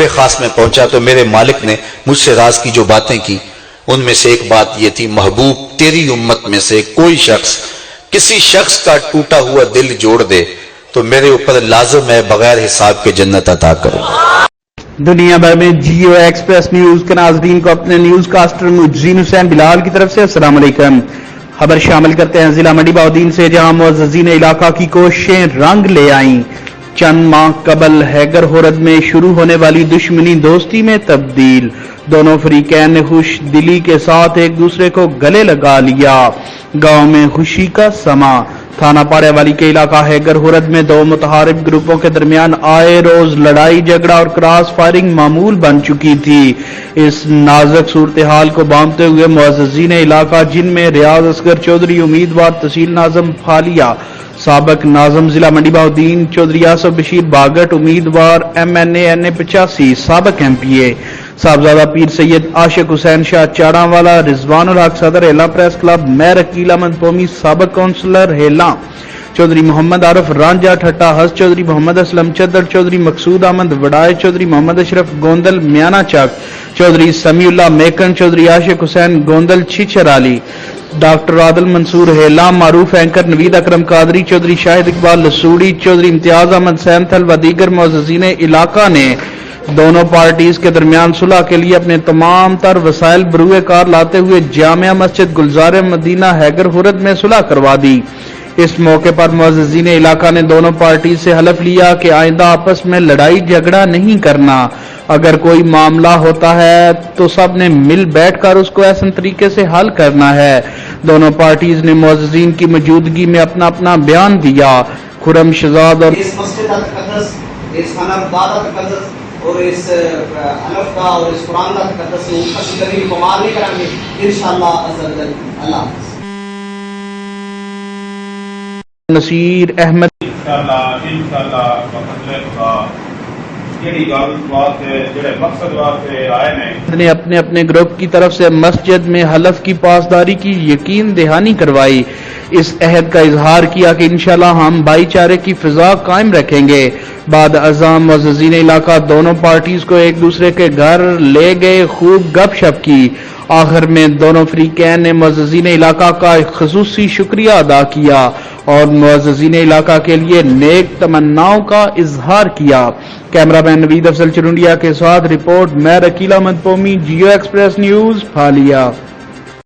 محل خاص میں پہنچا تو میرے مالک نے مجھ سے راز کی جو باتیں کی ان میں سے ایک بات یہ تھی، محبوب تیری امت میں سے کوئی شخص کسی شخص کا ٹوٹا ہوا دل جوڑ دے تو میرے اوپر لازم ہے بغیر حساب کے جنت عطا کرے۔ دنیا بھر میں جیو ایکسپریس نیوز کے ناظرین کو اپنے نیوز کاسٹر مجزین حسین بلال کی طرف سے السلام علیکم۔ خبر شامل کرتے ہیں ضلع منڈی بہاؤالدین سے، جہاں معززین علاقہ کی کوششیں رنگ لے آئیں۔ چند ماہ قبل ہیگر ہورد میں شروع ہونے والی دشمنی دوستی میں تبدیل، دونوں فریقین نے خوش دلی کے ساتھ ایک دوسرے کو گلے لگا لیا۔ گاؤں میں خوشی کا سما۔ تھانہ پاڑے والی کے علاقہ ہیگر ہورد میں دو متحارب گروپوں کے درمیان آئے روز لڑائی جھگڑا اور کراس فائرنگ معمول بن چکی تھی۔ اس نازک صورتحال کو بامتے ہوئے معززین علاقہ، جن میں ریاض اصغر چودھری امیدوار تحصیل ناظم پھالیا، سابق ناظم ضلع منڈی بہاؤالدین چودھری آصف بشیر باگٹ امیدوار MNA NA 85 سابق MP صاحبزادہ پیر سید عاشق حسین شاہ چاڑاں والا، رضوان الحق صدر ہیلا پریس کلب، میر عقیل احمد قومی سابق کونسلر ہیلا، چودھری محمد عارف رانجھا ٹھٹا ہس، چودھری محمد اسلم چدر، چودھری مقصود احمد وڈائے، چودھری محمد اشرف گوندل میانہ چک، چودھری سمیع اللہ میکن، چودھری عاشق حسین گوندل چھچر علی، ڈاکٹر عادل منصور ہیلا، معروف اینکر نوید اکرم قادری، چودھری شاہد اقبال لسوڑی، چودھری امتیاز احمد سینتھل و دیگر معززین علاقہ نے دونوں پارٹیز کے درمیان صلح کے لیے اپنے تمام تر وسائل بروئے کار لاتے ہوئے جامع مسجد گلزار مدینہ ہیگر ہورد میں صلح کروا دی۔ اس موقع پر معززین علاقہ نے دونوں پارٹی سے حلف لیا کہ آئندہ آپس میں لڑائی جھگڑا نہیں کرنا، اگر کوئی معاملہ ہوتا ہے تو سب نے مل بیٹھ کر اس کو ایسے طریقے سے حل کرنا ہے۔ دونوں پارٹیز نے معززین کی موجودگی میں اپنا اپنا بیان دیا۔ خرم شہزاد اور اس مسجد تقدس، اس خانہ عبادہ تقدس اور اس حلف کا اور اس قرآن کا تقدس میں کسی کبھی گمار نہیں کریں گے انشاءاللہ عز و جل۔ اللہ حافظ۔ نصیر احمد انشاءاللہ مقصد واسطے آئے نے اپنے اپنے گروپ کی طرف سے مسجد میں حلف کی پاسداری کی یقین دہانی کروائی، اس عہد کا اظہار کیا کہ انشاءاللہ ہم بھائی چارے کی فضا قائم رکھیں گے۔ بعد ازاں معززین علاقہ دونوں پارٹیز کو ایک دوسرے کے گھر لے گئے، خوب گپ شپ کی۔ آخر میں دونوں فریقین نے معززین علاقہ کا خصوصی شکریہ ادا کیا اور معززین علاقہ کے لیے نیک تمناؤں کا اظہار کیا۔ کیمرہ مین نوید افضل چرنڈیا کے ساتھ رپورٹ میر عقیل احمد قومی، جیو ایکسپریس نیوز پھالیا۔